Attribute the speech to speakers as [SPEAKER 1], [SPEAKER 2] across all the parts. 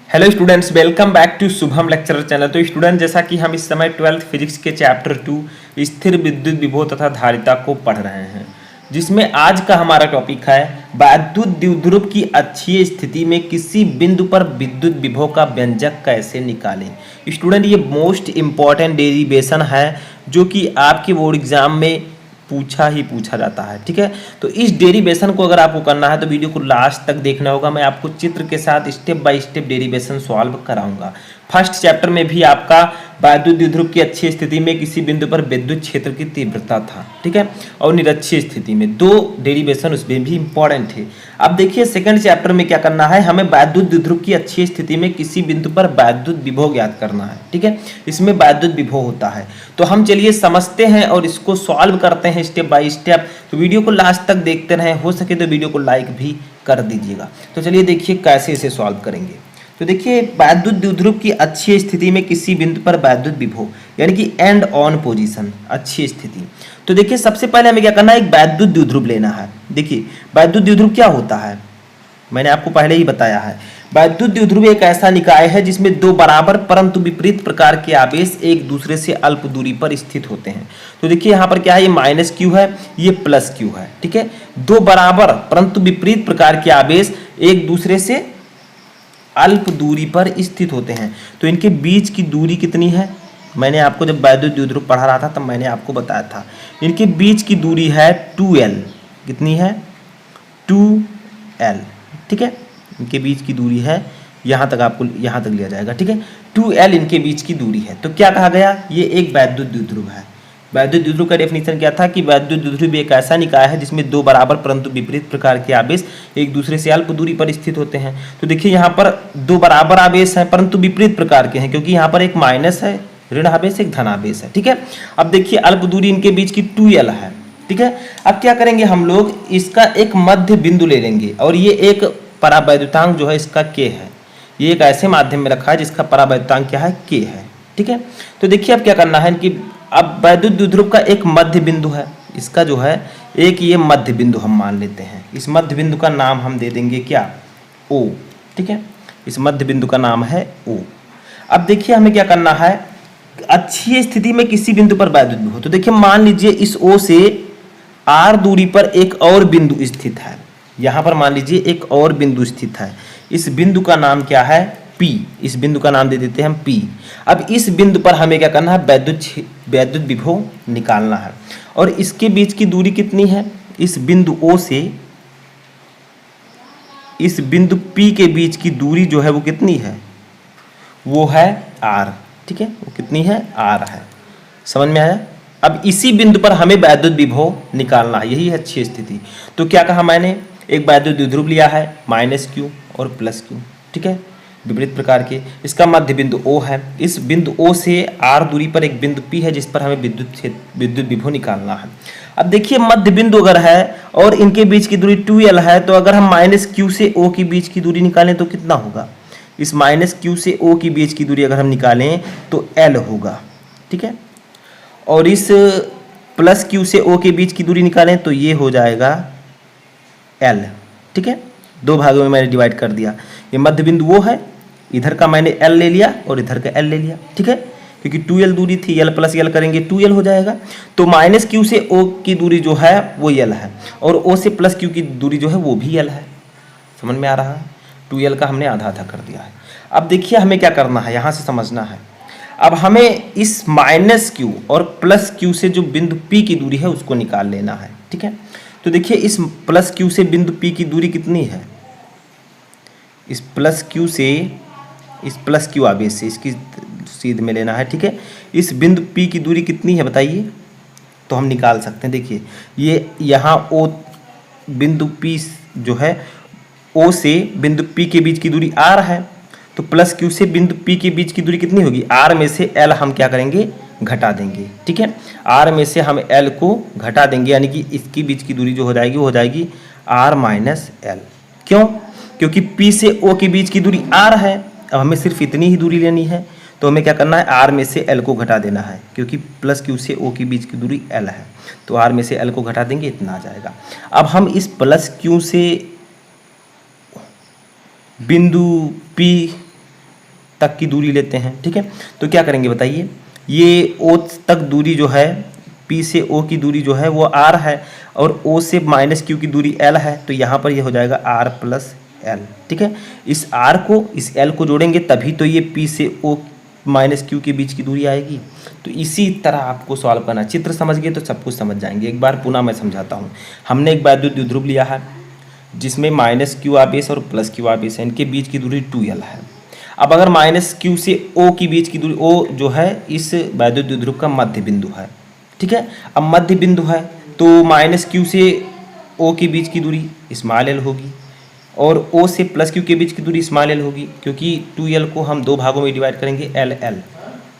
[SPEAKER 1] Hello students, welcome back to Shubham lecturer channel. तो student, जैसा कि हम इस समय 12th फिजिक्स के चैप्टर 2 स्थिर विद्युत विभव तथा धारिता को पढ़ रहे हैं, जिसमें आज का हमारा टॉपिक है वैद्युत द्विध्रुव की अक्षीय स्थिति में किसी बिंदु पर विद्युत विभव का व्यंजक कैसे निकालें। स्टूडेंट, ये मोस्ट इंपॉर्टेंट डेरिवेशन है जो कि आपके बोर्ड एग्जाम में पूछा जाता है। ठीक है, तो इस डेरिवेशन को अगर आपको करना है तो वीडियो को लास्ट तक देखना होगा। मैं आपको चित्र के साथ step by step derivation solve कराऊंगा। फर्स्ट चैप्टर में भी आपका वैद्युत द्विध्रुव की अक्षीय स्थिति में किसी बिंदु पर विद्युत क्षेत्र की तीव्रता था, ठीक है, और निरक्षीय स्थिति में दो डेरिवेशन उसमें भी इंपॉर्टेंट थे। अब देखिए सेकंड चैप्टर में क्या करना है, हमें वैद्युत द्विध्रुव की अक्षीय स्थिति में किसी बिंदु पर वैद्युत विभव ज्ञात करना है। ठीक है, इसमें वैद्युत विभव होता है, तो हम चलिए समझते हैं और इसको सॉल्व करते हैं स्टेप बाय स्टेप। तो वीडियो को लास्ट तक देखते रहें, हो सके तो वीडियो को लाइक भी कर दीजिएगा। तो चलिए देखिए कैसे इसे सॉल्व करेंगे। तो देखिए वैद्युत द्विध्रुव की अक्षीय स्थिति में किसी बिंदु पर वैद्युत विभव यानी कि एंड ऑन पोजीशन अक्षीय स्थिति। तो देखिए सबसे पहले हमें क्या करना है, एक वैद्युत द्विध्रुव लेना है। देखिए वैद्युत द्विध्रुव क्या होता है, मैंने आपको पहले ही बताया है। वैद्युत द्विध्रुव एक ऐसा निकाय है जिसमें दो बराबर परंतु विपरीत प्रकार के आवेश एक दूसरे से अल्प दूरी पर स्थित होते हैं। तो देखिए यहाँ पर क्या है, ये माइनस क्यू है, ये प्लस क्यू है। ठीक है, दो बराबर परंतु विपरीत प्रकार के आवेश एक दूसरे से अल्प दूरी पर स्थित होते हैं। तो इनके बीच की दूरी कितनी है, मैंने आपको जब वैद्युत द्विध्रुव पढ़ा रहा था तब मैंने आपको बताया था। इनके बीच की दूरी है 2l। कितनी है, 2l। ठीक है, इनके बीच की दूरी है, यहाँ तक आपको यहाँ तक लिया जाएगा। ठीक है, 2l इनके बीच की दूरी है। तो क्या कहा गया, ये एक वैद्युत द्विध्रुव है। वैद्युत द्विध्रुव का डेफिनेशन क्या था कि वैद्युत द्विध्रुव एक ऐसा निकाय है जिसमें दो बराबर परंतु विपरीत प्रकार के आवेश एक दूसरे से अल्प दूरी पर स्थित होते हैं। तो देखिए यहाँ पर दो बराबर आवेश हैं परंतु विपरीत प्रकार के हैं, क्योंकि यहाँ पर एक माइनस है ऋण आवेश, एक धन आवेश है। ठीक है, अब देखिए अल्प दूरी इनके बीच की 2l है। ठीक है, अब क्या करेंगे हम लोग, इसका एक मध्य बिंदु ले लेंगे और ये एक परावैद्युतांक जो है इसका k है। ये एक ऐसे माध्यम में रखा है जिसका परावैद्युतांक क्या है, k है। ठीक है, तो देखिए अब क्या करना है कि अब वैद्युत द्विध्रुव का एक मध्य बिंदु है, इसका जो है एक ये मध्य बिंदु हम मान लेते हैं। इस मध्य बिंदु का नाम हम दे देंगे क्या, O। ठीक है, इस मध्य बिंदु का नाम है O। अब देखिए हमें क्या करना है, अक्षीय स्थिति में किसी बिंदु पर वैद्युत विभव। तो देखिए मान लीजिए इस O से R दूरी पर एक और बिंदु स्थित है। यहाँ पर मान लीजिए एक और बिंदु स्थित है, इस बिंदु का नाम क्या है, P। इस बिंदु का नाम दे देते हैं हम P। अब इस बिंदु पर हमें क्या करना है, वैद्युत विभव निकालना है। और इसके बीच की दूरी कितनी है, इस बिंदु O से इस बिंदु P के बीच की दूरी जो है वो कितनी है, वो है R। ठीक है, वो कितनी है, R है। समझ में आया। अब इसी बिंदु पर हमें वैद्युत विभव निकालना है, यही है अक्षीय स्थिति। तो क्या कहा मैंने, एक वैद्युत द्विध्रुव लिया है -q और +q। ठीक है, विपरीत प्रकार के, इसका मध्य बिंदु O है। इस बिंदु O से R दूरी पर एक बिंदु P है जिस पर हमें विद्युत विभव निकालना है। अब देखिए मध्य बिंदु अगर है और इनके बीच की दूरी 2l है, तो अगर हम -q से O के बीच की दूरी निकालें तो कितना होगा, इस -q से O के बीच की दूरी अगर हम निकालें तो l होगा। ठीक है, और इस +q से O के बीच की दूरी निकालें तो ये हो जाएगा l। ठीक है, दो भागों में मैंने डिवाइड कर दिया। ये मध्य बिंदु वो है, इधर का मैंने l ले लिया और इधर का l ले लिया। ठीक है, क्योंकि 2l दूरी थी, l + l करेंगे 2l हो जाएगा। तो -q से O की दूरी जो है वो l है और O से +q की दूरी जो है वो भी l है। समझ में आ रहा है, 2l का हमने आधा आधा कर दिया है। अब देखिए हमें क्या करना है, यहाँ से समझना है। अब हमें इस -q और +q से जो बिंदु P की दूरी है उसको निकाल लेना है। ठीक है, तो देखिए इस +q से बिंदु P की दूरी कितनी है, इस +q से इस +q आवेश से इसकी सीध में लेना है। ठीक है, इस बिंदु P की दूरी कितनी है बताइए, तो हम निकाल सकते हैं। देखिए ये यहाँ O बिंदु P जो है, O से बिंदु P के बीच की दूरी R है, तो +q से बिंदु P के बीच की दूरी कितनी होगी, R में से L हम क्या करेंगे, घटा देंगे। ठीक है, R में से हम L को घटा देंगे, यानी कि इसकी बीच की दूरी जो हो जाएगी वो हो जाएगी R - L। क्यों, क्योंकि P से O के बीच की दूरी R है। अब हमें सिर्फ इतनी ही दूरी लेनी है, तो हमें क्या करना है, R में से L को घटा देना है, क्योंकि +q से O के बीच की दूरी L है, तो R में से L को घटा देंगे, इतना आ जाएगा। अब हम इस +q से बिंदु P तक की दूरी लेते हैं, ठीक है। तो क्या करेंगे बताइए, ये ओ तक दूरी जो है, पी से ओ की दूरी जो है वो आर है, और ओ से माइनस क्यू की दूरी एल है, तो यहाँ पर ये हो जाएगा आर प्लस एल, ठीक है। इस आर को इस एल को जोड़ेंगे तभी तो ये पी से ओ माइनस क्यू के बीच की दूरी आएगी। तो इसी तरह आपको सॉल्व करना, चित्र समझ गए तो सब कुछ समझ जाएंगे। एक बार पुनः मैं समझाता हूँ। हमने एक वैद्युत द्विध्रुव लिया है जिसमें माइनस क्यू आवेश और प्लस क्यू आवेश है, इनके बीच की दूरी 2l है। अब अगर माइनस क्यू से ओ की बीच की दूरी, ओ जो है इस वैद्युत द्विध्रुव का मध्य बिंदु है, ठीक है। अब मध्य बिंदु है तो माइनस क्यू से ओ के बीच की दूरी स्मॉल एल होगी, और ओ से प्लस क्यू के बीच की दूरी स्मॉल एल होगी, क्योंकि 2l को हम दो भागों में डिवाइड करेंगे, एल एल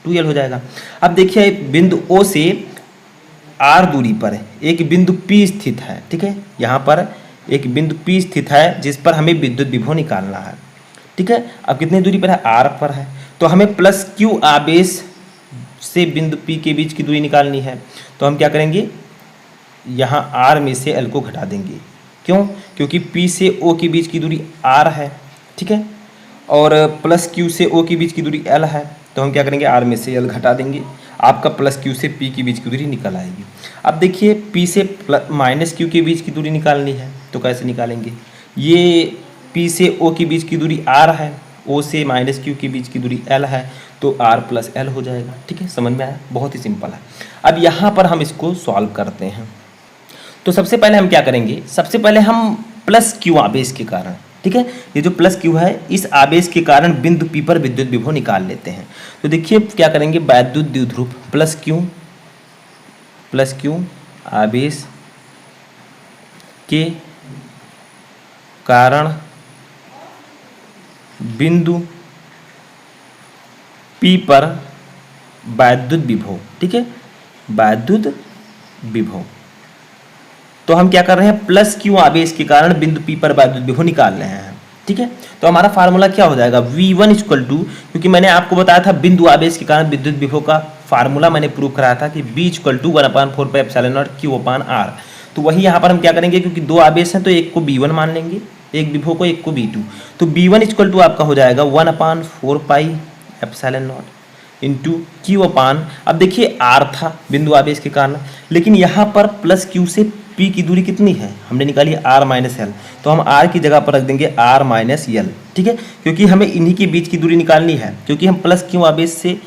[SPEAKER 1] 2l हो जाएगा। अब देखिए बिंदु ओ से आर दूरी पर एक बिंदु P स्थित है, ठीक है। यहाँ पर एक बिंदु P स्थित है जिस पर हमें विद्युत विभव निकालना है, ठीक है। अब कितनी दूरी पर है, R पर है, तो हमें प्लस Q आवेश से बिंदु P के बीच की दूरी निकालनी है। तो हम क्या करेंगे, यहाँ R में से L को घटा देंगे, क्यों, क्योंकि P से O के बीच की दूरी R है, ठीक है, और प्लस Q से O के बीच की दूरी L है, तो हम क्या करेंगे, R में से L घटा देंगे, आपका प्लस Q से P के बीच की दूरी निकल आएगी। अब देखिए P से माइनस Q के बीच की दूरी निकालनी है, तो कैसे निकालेंगे, ये P से O के बीच की दूरी R है, O से माइनस Q के बीच की दूरी L है, तो R प्लस L हो जाएगा, ठीक है। समझ में आया, बहुत ही सिंपल है। अब यहाँ पर हम इसको सॉल्व करते हैं। तो सबसे पहले हम क्या करेंगे, सबसे पहले हम प्लस Q आवेश के कारण, ठीक है, ये जो प्लस Q है इस आवेश के कारण बिंदु P पर विद्युत विभव निकाल लेते हैं। तो देखिए क्या करेंगे, वैद्युत द्विध्रुव प्लस Q आवेश के कारण बिंदु P पर वैद्युत विभव, ठीक है, वैद्युत विभव। तो हम क्या कर रहे हैं, प्लस Q आवेश के कारण बिंदु P पर वैद्युत विभव निकाल रहे हैं, ठीक है। तो हमारा फार्मूला क्या हो जाएगा, V1 इक्वल टू, क्योंकि मैंने आपको बताया था बिंदु आवेश के कारण विद्युत विभव का फार्मूला मैंने प्रूव कराया था कि V इक्वल टू 1/4πε0 Q/R। तो वही यहाँ पर हम क्या करेंगे, क्योंकि दो आवेश हैं तो एक को V1 मान लेंगे, एक विभव को एक को V2। तो V1 इक्वल टू आपका हो जाएगा 1/4πε0 इंटू Q/, अब देखिए R था बिंदु आवेश के कारण, लेकिन यहाँ पर प्लस Q से P की दूरी कितनी है, हमने निकाली R माइनस एल, तो हम R की जगह पर रख देंगे R माइनस एल, ठीक है, क्योंकि हमें इन्हीं के बीच की दूरी निकालनी है, क्योंकि हम प्लस Q आवेश से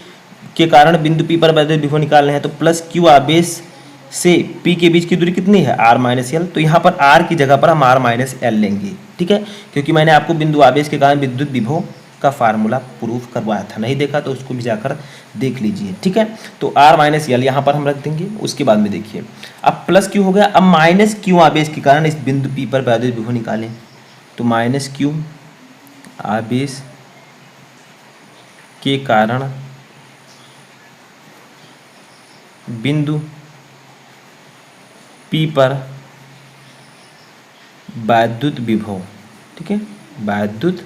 [SPEAKER 1] के कारण बिंदु P पर वैद्युत विभव निकाल रहे हैं। तो प्लस Q आवेश से P के बीच की दूरी कितनी है, R माइनस एल, तो यहाँ पर R की जगह पर हम R माइनस एल लेंगे, ठीक है, क्योंकि मैंने आपको बिंदु आवेश के कारण विद्युत विभव का फार्मूला प्रूफ करवाया था, नहीं देखा तो उसको भी जाकर देख लीजिए, ठीक है। तो R माइनस एल यहाँ पर हम रख देंगे। उसके बाद में देखिए अब प्लस Q हो गया, अब माइनस Q आवेश के कारण इस बिंदु P पर वैद्युत विभव निकालें, तो माइनस Q आवेश के कारण बिंदु P पर वैद्युत विभव, ठीक है, वैद्युत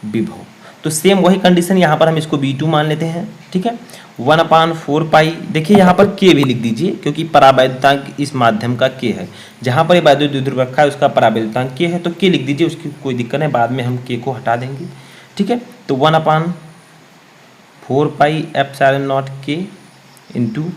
[SPEAKER 1] विभव। तो सेम वही कंडीशन यहाँ पर हम इसको V2 मान लेते हैं, ठीक है, 1/4π, देखिए यहाँ पर K भी लिख दीजिए, क्योंकि परावैद्युतांक इस माध्यम का K है, जहाँ पर ये वैद्युत द्विध्रुव रखा है उसका परावैद्युतांक K है, तो K लिख दीजिए, उसकी कोई दिक्कत नहीं, बाद में हम K को हटा देंगे, ठीक है। तो 1/4πε0 K into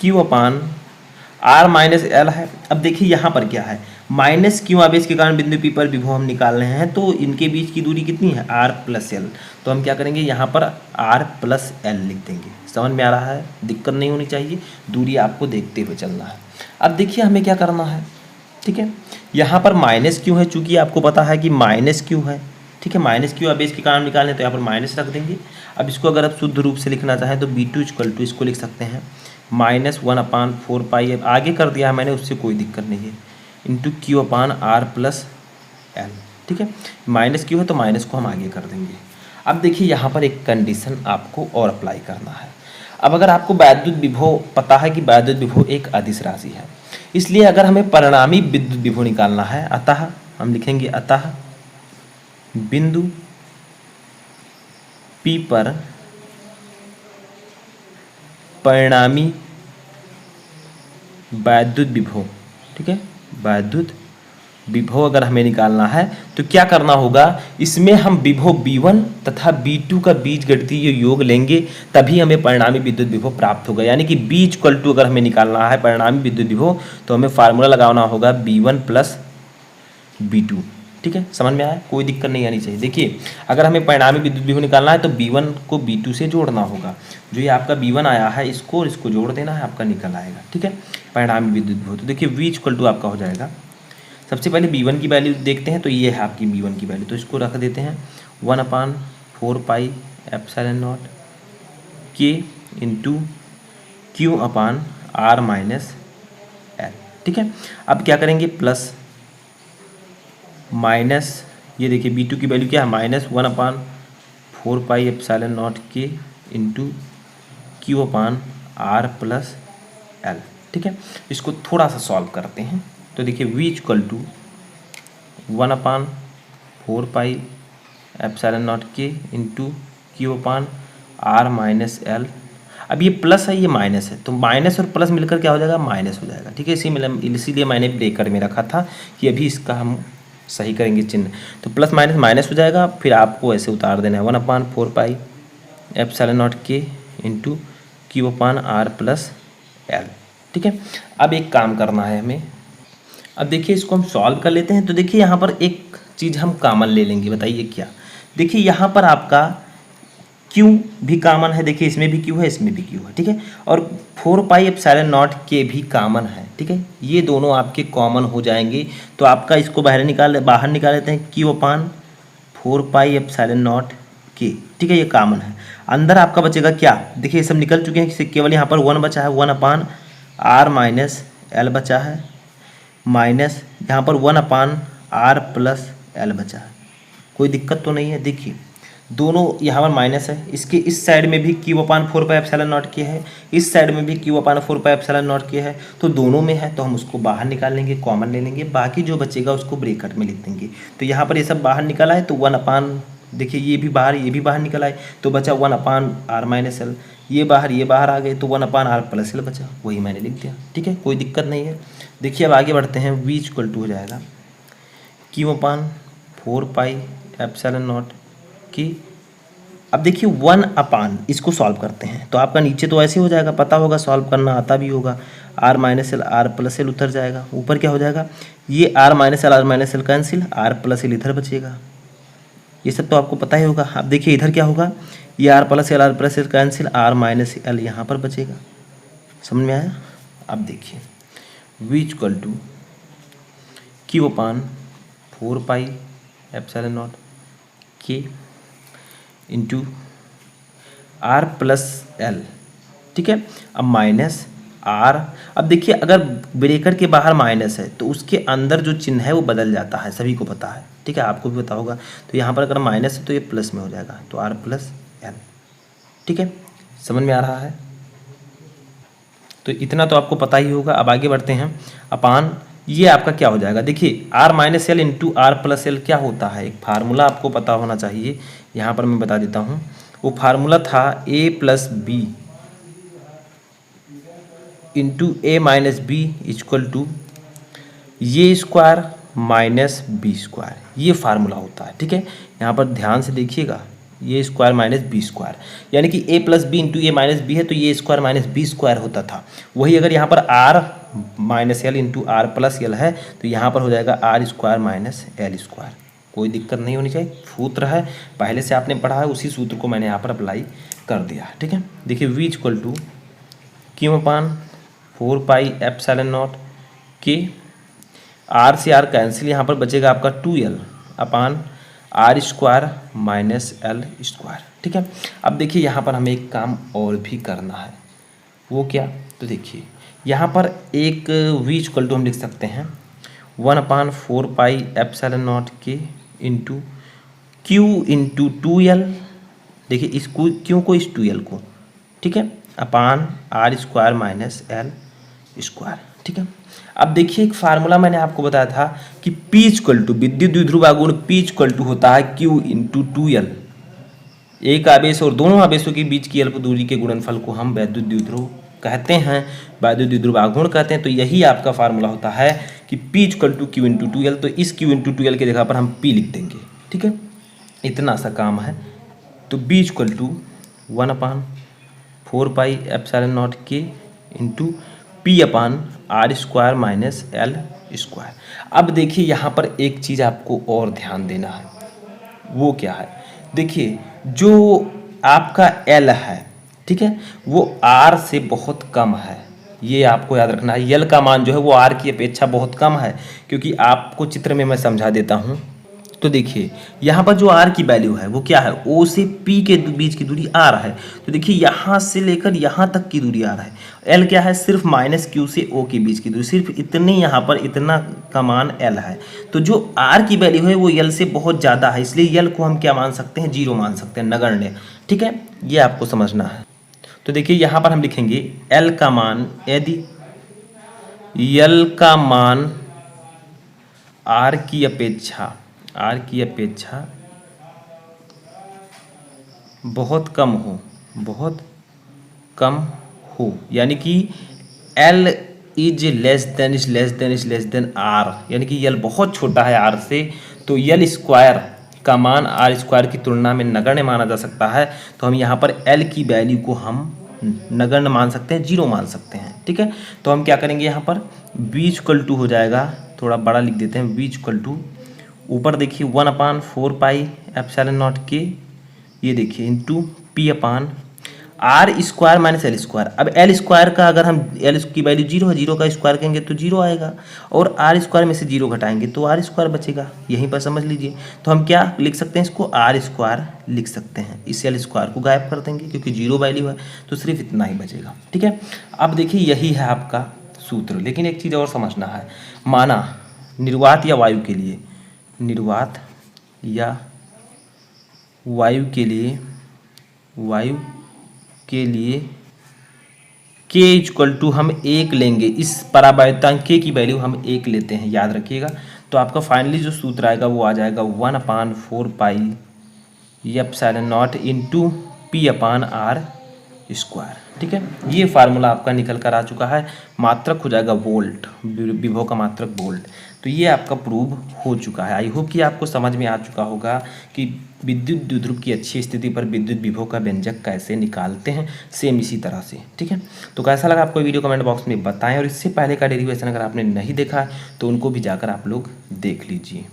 [SPEAKER 1] Q/R minus L है। अब देखिए यहाँ पर क्या है, माइनस Q आवेश के कारण बिंदु P पर विभव हम निकाल रहे हैं, तो इनके बीच की दूरी कितनी है, R प्लस एल, तो हम क्या करेंगे, यहाँ पर R प्लस एल लिख देंगे। समझ में आ रहा है, दिक्कत नहीं होनी चाहिए, दूरी आपको देखते हुए चलना है। अब देखिए हमें क्या करना है, ठीक है, यहाँ पर माइनस Q है, चूँकि आपको पता है कि माइनस Q है, ठीक है, माइनस Q आवेश के कारण निकालें तो यहाँ पर माइनस रख देंगे। अब इसको अगर आप शुद्ध रूप से लिखना चाहें तो V2 इक्वल टू इसको लिख सकते हैं -1/4π, आगे कर दिया है मैंने, उससे कोई दिक्कत नहीं है, इंटू Q/R प्लस एल, ठीक है, माइनस Q है तो माइनस को हम आगे कर देंगे। अब देखिए यहाँ पर एक कंडीशन आपको और अप्लाई करना है। अब अगर आपको वैद्युत विभव पता है कि वैद्युत विभव एक अदिश राशि है, इसलिए अगर हमें परिणामी विद्युत विभव निकालना है, अतः हम लिखेंगे अतः बिंदु P पर परिणामी वैद्युत विभव, ठीक है, वैद्युत विभव अगर हमें निकालना है तो क्या करना होगा, इसमें हम विभव V1 तथा V2 का बीजगणितीय योग लेंगे, तभी हमें परिणामी विद्युत विभव प्राप्त होगा। यानी कि B इक्वल टू अगर हमें निकालना है परिणामी विद्युत विभव तो हमें फार्मूला लगाना होगा V1 प्लस V2। ठीक है, समझ में आया, कोई दिक्कत नहीं आनी चाहिए। देखिए अगर हमें परिणामी विद्युत विभव निकालना है तो V1 को V2 से जोड़ना होगा। जो ये आपका V1 आया है इसको और इसको जोड़ देना है, आपका निकल आएगा। ठीक है, परिणामी विद्युत विभव। तो देखिए V इक्वल टू आपका हो जाएगा, सबसे पहले V1 की वैल्यू देखते हैं, तो ये है आपकी V1 की वैल्यू, तो इसको रख देते हैं 1/4 pi epsilon nought K into Q/R minus L। ठीक है, अब क्या करेंगे, प्लस माइनस, ये देखिए V2 की वैल्यू क्या है, -1/4 pi epsilon nought K into Q/R plus L। ठीक है, इसको थोड़ा सा सॉल्व करते हैं, तो देखिए V equal to 1/4 pi epsilon nought K into Q/R minus L। अब ये प्लस है ये माइनस है, तो माइनस और प्लस मिलकर क्या हो जाएगा, माइनस हो जाएगा। ठीक है, इसीलिए मैंने ब्रेकर में रखा था कि अभी इसका हम सही करेंगे चिन्ह, तो प्लस माइनस माइनस हो जाएगा, फिर आपको ऐसे उतार देना है 1/4 pi epsilon nought K into Q/R plus L। ठीक है, अब एक काम करना है हमें, अब देखिए इसको हम सॉल्व कर लेते हैं। तो देखिए यहाँ पर एक चीज़ हम कॉमन ले लेंगे, बताइए क्या। देखिए यहाँ पर आपका Q भी कॉमन है, देखिए इसमें भी Q है इसमें भी Q है। ठीक है, और 4 पाई एप्सिलॉन नॉट K भी कॉमन है। ठीक है, ये दोनों आपके कॉमन हो जाएंगे, तो आपका इसको बाहर निकाल लेते हैं Q/4 pi epsilon nought K। ठीक है, ये कॉमन है। अंदर आपका बचेगा क्या, देखिए ये सब निकल चुके हैं, केवल यहाँ पर 1 बचा है, 1/R माइनस L बचा है, माइनस यहाँ पर 1/R प्लस L बचा है। कोई दिक्कत तो नहीं है। देखिए दोनों यहाँ पर माइनस है, इसके इस साइड में भी Q/4 pi epsilon nought K है, इस साइड में भी Q/4 pi epsilon nought K है, तो दोनों में है तो हम उसको बाहर निकाल लेंगे, कॉमन ले लेंगे, बाकी जो बचेगा उसको ब्रैकेट में लिख देंगे। तो यहाँ पर ये सब बाहर निकल आए तो 1/, देखिए ये भी बाहर निकल आए तो बचा 1/R माइनस L, ये बाहर आ गए तो 1/R प्लस L बचा, वही मैंने लिख दिया। ठीक है, कोई दिक्कत नहीं है। देखिए अब आगे बढ़ते हैं, V इक्वल टू हो जाएगा Q/4 pi epsilon nought K। अब देखिए 1/, इसको सॉल्व करते हैं तो आपका नीचे तो ऐसे हो जाएगा, पता होगा सॉल्व करना, आता भी होगा, R minus L R plus L उतर जाएगा, ऊपर क्या हो जाएगा, ये R minus L cancel, R plus L इधर बचेगा, ये सब तो आपको पता ही होगा। अब देखिए इधर क्या होगा, ये R plus L cancel, R minus L यहाँ पर बचेगा। समझ में आया। अब देखिए V equal to Q/4 pi epsilon nought K into R plus L। ठीक है, अब माइनस R, अब देखिए अगर ब्रेकर के बाहर माइनस है तो उसके अंदर जो चिन्ह है वो बदल जाता है, सभी को पता है। ठीक है, आपको भी पता होगा। तो यहाँ पर अगर माइनस है तो ये प्लस में हो जाएगा, तो R प्लस L। ठीक है, समझ में आ रहा है। तो इतना तो आपको पता ही होगा। अब आगे बढ़ते हैं, अपान ये आपका क्या हो जाएगा, देखिए R minus L into R plus L क्या होता है, एक फार्मूला आपको पता होना चाहिए, यहाँ पर मैं बता देता हूँ। वो फार्मूला था A plus B into A minus B equal to ये स्क्वायर माइनस बी स्क्वायर, ये फार्मूला होता है। ठीक है, यहाँ पर ध्यान से देखिएगा, ये स्क्वायर माइनस बी स्क्वायर, यानी कि A plus B into A minus B है तो ये स्क्वायर माइनस बी स्क्वायर होता था। वही अगर यहाँ पर R minus L into R plus L है तो यहाँ पर हो जाएगा R square minus L square. कोई दिक्कत नहीं होनी चाहिए, सूत्र है पहले से आपने पढ़ा है, उसी सूत्र को मैंने यहाँ पर अप्लाई कर दिया। ठीक है, देखिए V equal to Q/4 pi epsilon nought K, R से R कैंसिल, यहाँ पर बचेगा आपका 2L upon R square minus L square. ठीक है, अब देखिए यहाँ पर हमें एक काम और भी करना है, वो क्या, तो देखिए यहाँ पर एक V इक्वल टू हम लिख सकते हैं 1/4 pi epsilon nought K into Q into 2L, देखिए इस Q को इस 2L को, ठीक है, अपान R square minus L square. ठीक है, अब देखिए एक फार्मूला मैंने आपको बताया था कि P इक्वल टू विद्युत द्विध्रुव आघूर्ण P इक्वल टू होता है Q इंटू 2L। एक आवेश और दोनों आवेशों के बीच की अल्प दूरी के गुणनफल को हम वैद्युत द्विध्रुव कहते हैं, वैद्युत द्विध्रुव आघूर्ण कहते हैं। तो यही आपका फार्मूला होता है कि P equal to Q into two L, तो इस क्यू इंटू टू एल की जगह पर हम P लिख देंगे, ठीक है। इतना सा काम है। तो B इक्वल टू 1/4πε0 के into P upon R square minus L square. अब देखिए यहाँ पर एक चीज़ आपको और ध्यान देना है, वो क्या है, देखिए जो आपका L है, ठीक है, वो R से बहुत कम है, ये आपको याद रखना है। L का मान जो है वो R की अपेक्षा बहुत कम है, क्योंकि आपको चित्र में मैं समझा देता हूँ। तो देखिए यहाँ पर जो R की वैल्यू है वो क्या है, O से P के बीच की दूरी R है। तो देखिए यहाँ से लेकर यहाँ तक की दूरी R है। L क्या है, सिर्फ माइनस Q से O के बीच की दूरी, सिर्फ इतनी, यहाँ पर इतना का मान L है। तो जो R की वैल्यू है वो L से बहुत ज़्यादा है, इसलिए L को हम क्या मान सकते हैं, 0 मान सकते हैं, नगण्य, ठीक है। ये आपको समझना है। तो देखिए यहाँ पर हम लिखेंगे L का मान, यदि L का मान R की अपेक्षा बहुत कम हो, यानी कि L is less than R, यानी कि L बहुत छोटा है R से, तो L स्क्वायर का मान R स्क्वायर की तुलना में नगण्य माना जा सकता है। तो हम यहाँ पर L की वैल्यू को हम नगण्य मान सकते हैं, 0 मान सकते हैं, ठीक है। तो हम क्या करेंगे, यहाँ पर B इक्वल टू हो जाएगा, थोड़ा बड़ा लिख देते हैं, B इक्वल टू ऊपर देखिए 1/4πε0 के, ये देखिए into P upon R square minus L square. अब एल स्क्वायर का अगर हम एल की वैल्यू 0 है, 0 का स्क्वायर करेंगे तो 0 आएगा, और आर स्क्वायर में से 0 घटाएंगे तो आर स्क्वायर बचेगा, यहीं पर समझ लीजिए। तो हम क्या लिख सकते हैं, इसको आर स्क्वायर लिख सकते हैं, इस एल स्क्वायर को गायब कर देंगे क्योंकि 0 वैल्यू है, तो सिर्फ इतना ही बचेगा, ठीक है। अब देखिए यही है आपका सूत्र, लेकिन एक चीज़ और समझना है, माना निर्वात या वायु के लिए, निर्वात या वायु के लिए k इक्वल टू हम 1 लेंगे, इस परावर्तांक k की वैल्यू हम 1 लेते हैं, याद रखिएगा। तो आपका फाइनली जो सूत्र आएगा वो आ जाएगा 1/4πε0 into P upon R square, ठीक है। ये फार्मूला आपका निकल कर आ चुका है, मात्रक हो जाएगा वोल्ट, विभव का मात्रक वोल्ट। तो ये आपका प्रूव हो चुका है। आई होप कि आपको समझ में आ चुका होगा कि विद्युत द्विध्रुव की अच्छी स्थिति पर विद्युत विभव का व्यंजक कैसे निकालते हैं, सेम इसी तरह से, ठीक है। तो कैसा लगा आपको वीडियो, कमेंट बॉक्स में बताएं, और इससे पहले का डेरिवेशन अगर आपने नहीं देखा तो उनको भी जाकर आप लोग देख लीजिए।